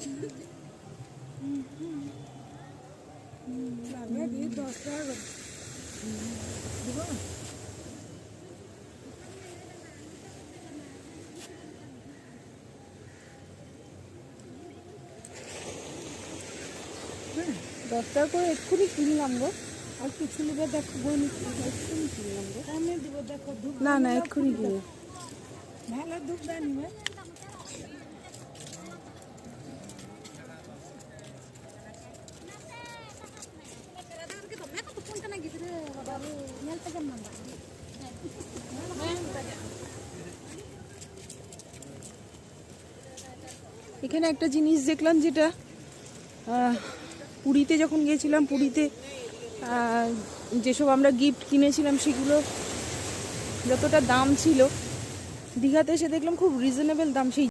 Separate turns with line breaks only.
10 টাকা করে দিব।
দশ টাকা করে এক্ষুনি কিনলাম গো। আর কিছু নেবে দেখো বোন, এক্ষুনি কিনলাম গো।
আমি দিব, দেখো ধূপ
না না এক্ষুনি কিনলাম।
ভালো ধূপ দাও নিবে।
এখানে একটা জিনিস দেখলাম, যেটা পুরীতে যখন গিয়েছিলাম, পুরীতে যেসব আমরা গিফট কিনেছিলাম সেগুলো যতটা দাম ছিল, দীঘাতে এসে দেখলাম খুব রিজনেবল দাম। সেই